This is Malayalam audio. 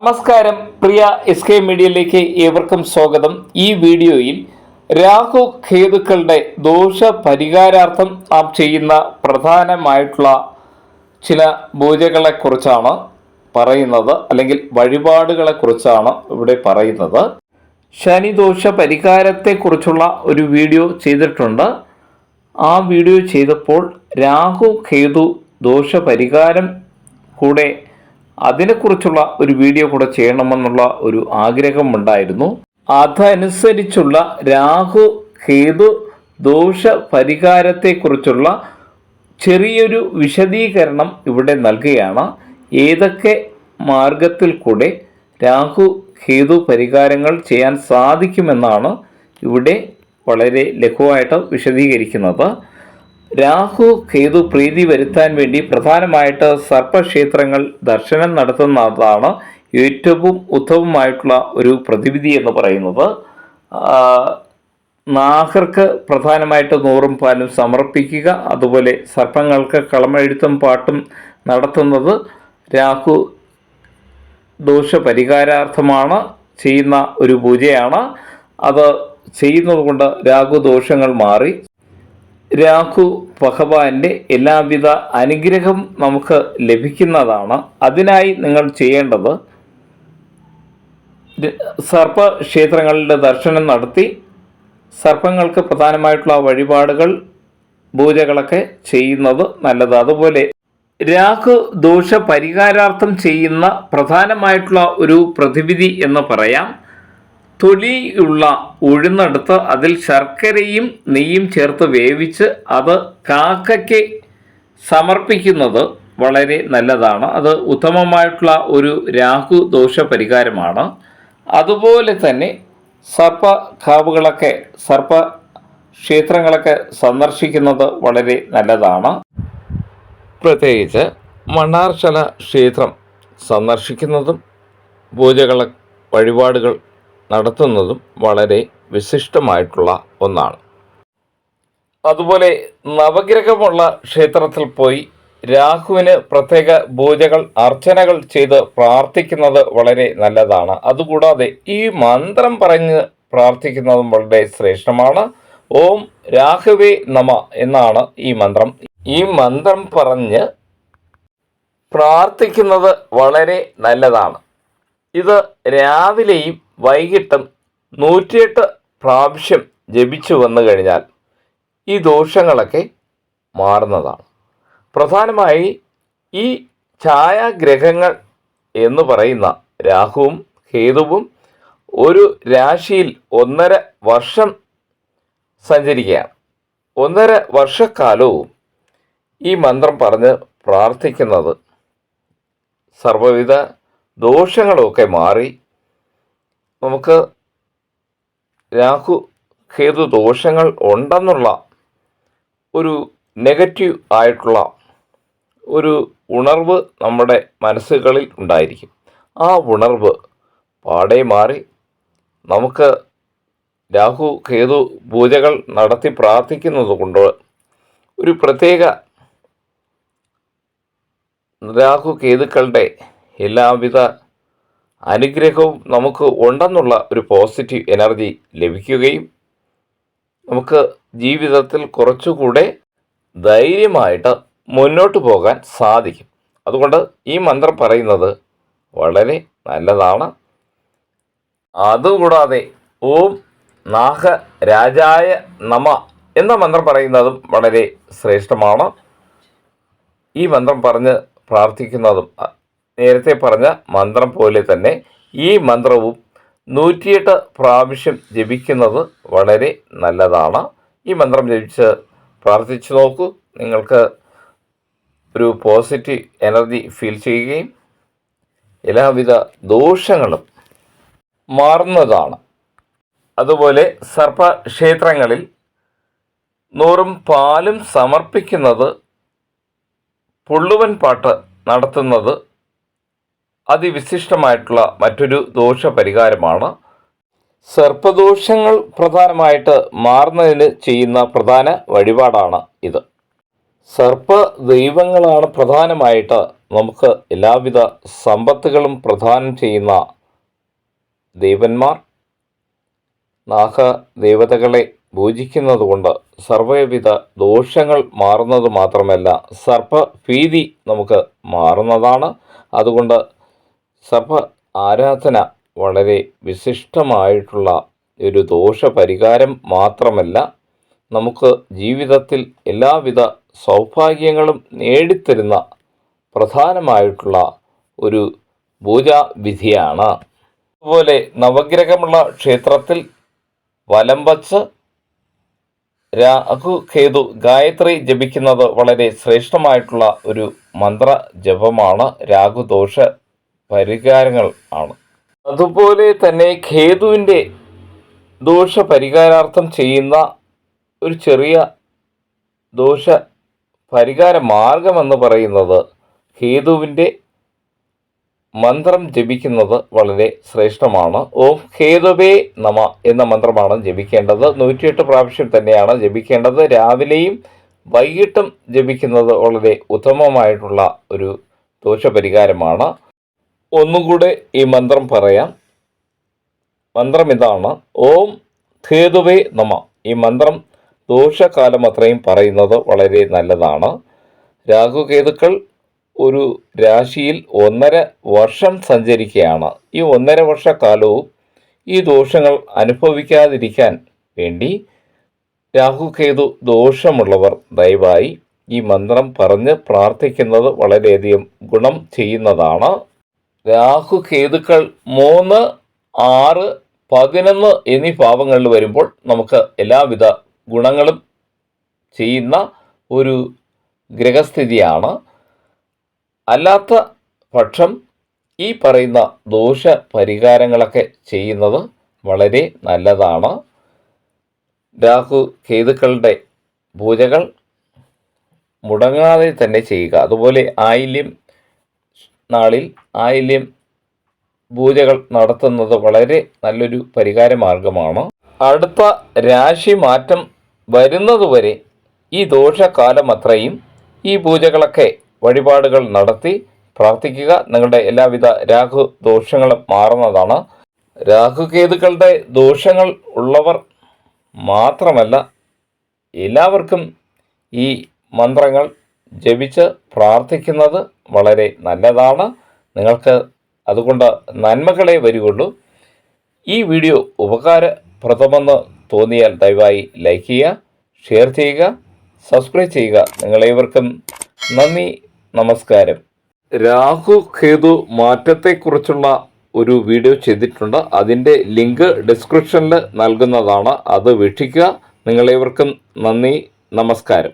നമസ്കാരം, പ്രിയ SK മീഡിയയിലേക്ക് ഏവർക്കും സ്വാഗതം. ഈ വീഡിയോയിൽ രാഹു കേതുക്കളുടെ ദോഷ പരിഹാരാർത്ഥം നാം ചെയ്യുന്ന പ്രധാനമായിട്ടുള്ള ചില പൂജകളെക്കുറിച്ചാണ് പറയുന്നത്, അല്ലെങ്കിൽ വഴിപാടുകളെക്കുറിച്ചാണ് ഇവിടെ പറയുന്നത്. ശനിദോഷ പരിഹാരത്തെക്കുറിച്ചുള്ള ഒരു വീഡിയോ ചെയ്തിട്ടുണ്ട്. ആ വീഡിയോ ചെയ്തപ്പോൾ രാഹു കേതു ദോഷ പരിഹാരം കൂടെ അതിനെക്കുറിച്ചുള്ള ഒരു വീഡിയോ കൂടെ ചെയ്യണമെന്നുള്ള ഒരു ആഗ്രഹമുണ്ടായിരുന്നു. അതനുസരിച്ചുള്ള രാഹു കേതു ദോഷ പരിഹാരത്തെക്കുറിച്ചുള്ള ചെറിയൊരു വിശദീകരണം ഇവിടെ നൽകുകയാണ്. ഏതൊക്കെ മാർഗത്തിൽ കൂടെ രാഹു കേതു പരിഹാരങ്ങൾ ചെയ്യാൻ സാധിക്കുമെന്നാണ് ഇവിടെ വളരെ ലഘുവായിട്ട് വിശദീകരിക്കുന്നത്. രാഹു കേതു പ്രീതി വരുത്താൻ വേണ്ടി പ്രധാനമായിട്ട് സർപ്പക്ഷേത്രങ്ങൾ ദർശനം നടത്തുന്നതാണ് ഏറ്റവും ഉത്തമമായിട്ടുള്ള ഒരു പ്രതിവിധി എന്ന് പറയുന്നത്. നാഗർക്ക് പ്രധാനമായിട്ട് നൂറും പാലും സമർപ്പിക്കുക, അതുപോലെ സർപ്പങ്ങൾക്ക് കളമെഴുത്തും പാട്ടും നടത്തുന്നത് രാഹു ദോഷ പരിഹാരാർത്ഥമാണ് ചെയ്യുന്ന ഒരു പൂജയാണ്. അത് ചെയ്യുന്നത് കൊണ്ട് രാഹു ദോഷങ്ങൾ മാറി രാഹു ഭഗവാന്റെ എല്ലാവിധ അനുഗ്രഹം നമുക്ക് ലഭിക്കുന്നതാണ്. അതിനായി നിങ്ങൾ ചെയ്യേണ്ടത് സർപ്പക്ഷേത്രങ്ങളുടെ ദർശനം നടത്തി സർപ്പങ്ങൾക്ക് പ്രധാനമായിട്ടുള്ള വഴിപാടുകൾ പൂജകളൊക്കെ ചെയ്യുന്നത് നല്ലത്. അതുപോലെ രാഹു ദോഷ പരിഹാരാർത്ഥം ചെയ്യുന്ന പ്രധാനമായിട്ടുള്ള ഒരു പ്രതിവിധി എന്ന് പറയാം, തൊലിയുള്ള ഉഴുന്നെടുത്ത് അതിൽ ശർക്കരയും നെയ്യും ചേർത്ത് വേവിച്ച് അത് കാക്കയ്ക്ക് സമർപ്പിക്കുന്നത് വളരെ നല്ലതാണ്. അത് ഉത്തമമായിട്ടുള്ള ഒരു രാഹു ദോഷ പരിഹാരമാണ്. അതുപോലെ തന്നെ സർപ്പക്കാവുകളൊക്കെ സർപ്പ ക്ഷേത്രങ്ങളൊക്കെ സന്ദർശിക്കുന്നത് വളരെ നല്ലതാണ്. പ്രത്യേകിച്ച് മണ്ണാർശല ക്ഷേത്രം സന്ദർശിക്കുന്നതും പൂജകൾ വഴിപാടുകൾ നടത്തുന്നതും വളരെ വിശിഷ്ടമായിട്ടുള്ള ഒന്നാണ്. അതുപോലെ നവഗ്രഹമുള്ള ക്ഷേത്രത്തിൽ പോയി രാഹുവിന് പ്രത്യേക പൂജകൾ അർച്ചനകൾ ചെയ്ത് പ്രാർത്ഥിക്കുന്നത് വളരെ നല്ലതാണ്. അതുകൂടാതെ ഈ മന്ത്രം പറഞ്ഞ് പ്രാർത്ഥിക്കുന്നതും വളരെ ശ്രേഷ്ഠമാണ്. ഓം രാഹുവേ നമ എന്നാണ് ഈ മന്ത്രം. ഈ മന്ത്രം പറഞ്ഞ് പ്രാർത്ഥിക്കുന്നത് വളരെ നല്ലതാണ്. ഇത് രാവിലെയും വൈകിട്ടും 108 പ്രാവശ്യം ജപിച്ചു വന്നു കഴിഞ്ഞാൽ ഈ ദോഷങ്ങളൊക്കെ മാറുന്നതാണ്. പ്രധാനമായി ഈ ഛായാഗ്രഹങ്ങൾ എന്ന് പറയുന്ന രാഹുവും കേതുവും ഒരു രാശിയിൽ 1.5 വർഷം സഞ്ചരിക്കുകയാണ്. 1.5 വർഷക്കാലവും ഈ മന്ത്രം പറഞ്ഞ് പ്രാർത്ഥിക്കുന്നത് സർവ്വവിധ ദോഷങ്ങളുമൊക്കെ മാറി നമുക്ക് രാഹു കേതു ദോഷങ്ങൾ ഉണ്ടെന്നുള്ള ഒരു നെഗറ്റീവ് ആയിട്ടുള്ള ഒരു ഉണർവ് നമ്മുടെ മനസ്സുകളിൽ ഉണ്ടായിരിക്കും. ആ ഉണർവ് പാടെ മാറി നമുക്ക് രാഹു കേതു പൂജകൾ നടത്തി പ്രാർത്ഥിക്കുന്നത് കൊണ്ട് ഒരു പ്രത്യേക രാഹു കേതുക്കളുടെ എല്ലാവിധ അനുഗ്രഹവും നമുക്ക് ഉണ്ടെന്നുള്ള ഒരു പോസിറ്റീവ് എനർജി ലഭിക്കുകയും നമുക്ക് ജീവിതത്തിൽ കുറച്ചുകൂടെ ധൈര്യമായിട്ട് മുന്നോട്ട് പോകാൻ സാധിക്കും. അതുകൊണ്ട് ഈ മന്ത്രം പറയുന്നത് വളരെ നല്ലതാണ്. അതുകൂടാതെ ഓം നാഗരാജായ നമ എന്ന മന്ത്രം പറയുന്നതും വളരെ ശ്രേഷ്ഠമാണ്. ഈ മന്ത്രം പറഞ്ഞ് പ്രാർത്ഥിക്കുന്നതും നേരത്തെ പറഞ്ഞ മന്ത്രം പോലെ തന്നെ ഈ മന്ത്രവും 108 പ്രാവശ്യം ജപിക്കുന്നത് വളരെ നല്ലതാണ്. ഈ മന്ത്രം ജപിച്ച് പ്രാർത്ഥിച്ചു നോക്കൂ. നിങ്ങൾക്ക് ഒരു പോസിറ്റീവ് എനർജി ഫീൽ ചെയ്യുകയും എല്ലാവിധ ദോഷങ്ങളും മാറുന്നതാണ്. അതുപോലെ സർപ്പക്ഷേത്രങ്ങളിൽ നൂറും പാലും സമർപ്പിക്കുന്നത്, പുള്ളുവൻ പാട്ട് നടത്തുന്നത് അതിവിശിഷ്ടമായിട്ടുള്ള മറ്റൊരു ദോഷ പരിഹാരമാണ്. സർപ്പദോഷങ്ങൾ പ്രധാനമായിട്ട് മാറുന്നതിന് ചെയ്യുന്ന പ്രധാന വഴിപാടാണ് ഇത്. സർപ്പ ദൈവങ്ങളാണ് പ്രധാനമായിട്ട് നമുക്ക് എല്ലാവിധ സമ്പത്തുകളും പ്രദാനം ചെയ്യുന്ന ദേവന്മാർ നാഗദേവതകളെ പൂജിക്കുന്നതുകൊണ്ട് സർവ്വവിധ ദോഷങ്ങൾ മാറുന്നത് മാത്രമല്ല സർപ്പഭീതി നമുക്ക് മാറുന്നതാണ്. അതുകൊണ്ട് സർപ്പ ആരാധന വളരെ വിശിഷ്ടമായിട്ടുള്ള ഒരു ദോഷപരിഹാരം മാത്രമല്ല, നമുക്ക് ജീവിതത്തിൽ എല്ലാവിധ സൗഭാഗ്യങ്ങളും നേടിത്തരുന്ന പ്രധാനമായിട്ടുള്ള ഒരു പൂജാവിധിയാണ്. അതുപോലെ നവഗ്രഹമുള്ള ക്ഷേത്രത്തിൽ വലം വച്ച് രാഹു കേതു ഗായത്രി ജപിക്കുന്നത് വളരെ ശ്രേഷ്ഠമായിട്ടുള്ള ഒരു മന്ത്ര ജപമാണ്. രാഹുദോഷ പരിഹാരങ്ങൾ ആണ്. അതുപോലെ തന്നെ കേതുവിൻ്റെ ദോഷപരിഹാരാർത്ഥം ചെയ്യുന്ന ഒരു ചെറിയ ദോഷ പരിഹാര മാർഗമെന്ന് പറയുന്നത് കേതുവിൻ്റെ മന്ത്രം ജപിക്കുന്നത് വളരെ ശ്രേഷ്ഠമാണ്. ഓം കേതുവേ നമ എന്ന മന്ത്രമാണ് ജപിക്കേണ്ടത്. 108 പ്രാവശ്യം തന്നെയാണ് ജപിക്കേണ്ടത്. രാവിലെയും വൈകിട്ടും ജപിക്കുന്നത് വളരെ ഉത്തമമായിട്ടുള്ള ഒരു ദോഷപരിഹാരമാണ്. ഒന്നുകൂടെ ഈ മന്ത്രം പറയാം. മന്ത്രം ഇതാണ്: ഓം കേതുവേ നമ. ഈ മന്ത്രം ദോഷകാലം അത്രയും പറയുന്നത് വളരെ നല്ലതാണ്. രാഹുകേതുക്കൾ ഒരു രാശിയിൽ 1.5 വർഷം സഞ്ചരിക്കുകയാണ്. ഈ 1.5 വർഷക്കാലവും ഈ ദോഷങ്ങൾ അനുഭവിക്കാതിരിക്കാൻ വേണ്ടി രാഹുകേതു ദോഷമുള്ളവർ ദയവായി ഈ മന്ത്രം പറഞ്ഞ് പ്രാർത്ഥിക്കുന്നത് വളരെയധികം ഗുണം ചെയ്യുന്നതാണ്. രാഹുകേതുക്കൾ 3, 6, 11 എന്നീ ഭാവങ്ങളിൽ വരുമ്പോൾ നമുക്ക് എല്ലാവിധ ഗുണങ്ങളും ചെയ്യുന്ന ഒരു ഗ്രഹസ്ഥിതിയാണ്. അല്ലാത്ത പക്ഷം ഈ പറയുന്ന ദോഷ പരിഹാരങ്ങളൊക്കെ ചെയ്യുന്നത് വളരെ നല്ലതാണ്. രാഹു കേതുക്കളുടെ പൂജകൾ മുടങ്ങാതെ തന്നെ ചെയ്യുക. അതുപോലെ ആയില്യം നാളിൽ ആയില്യം പൂജകൾ നടത്തുന്നത് വളരെ നല്ലൊരു പരിഹാര മാർഗമാണ്. അടുത്ത രാശി മാറ്റം വരുന്നതുവരെ ഈ ദോഷകാലം അത്രയും ഈ പൂജകളൊക്കെ വഴിപാടുകൾ നടത്തി പ്രാർത്ഥിക്കുക. നിങ്ങളുടെ എല്ലാവിധ രാഹു ദോഷങ്ങളും മാറുന്നതാണ്. രാഹുകേതുക്കളുടെ ദോഷങ്ങൾ ഉള്ളവർ മാത്രമല്ല, എല്ലാവർക്കും ഈ മന്ത്രങ്ങൾ ജപിച്ച് പ്രാർത്ഥിക്കുന്നത് വളരെ നല്ലതാണ്. നിങ്ങൾക്ക് അതുകൊണ്ട് നന്മകളെ വരികയുള്ളൂ. ഈ വീഡിയോ ഉപകാരപ്രദമെന്ന് തോന്നിയാൽ ദയവായി ലൈക്ക് ചെയ്യുക, ഷെയർ ചെയ്യുക, സബ്സ്ക്രൈബ് ചെയ്യുക. നിങ്ങളേവർക്കും നന്ദി, നമസ്കാരം. രാഹു കേതു മാറ്റത്തെക്കുറിച്ചുള്ള ഒരു വീഡിയോ ചെയ്തിട്ടുണ്ട്. അതിൻ്റെ ലിങ്ക് ഡിസ്ക്രിപ്ഷനിൽ നൽകുന്നതാണ്. അത് വീക്ഷിക്കുക. നിങ്ങളേവർക്കും നന്ദി, നമസ്കാരം.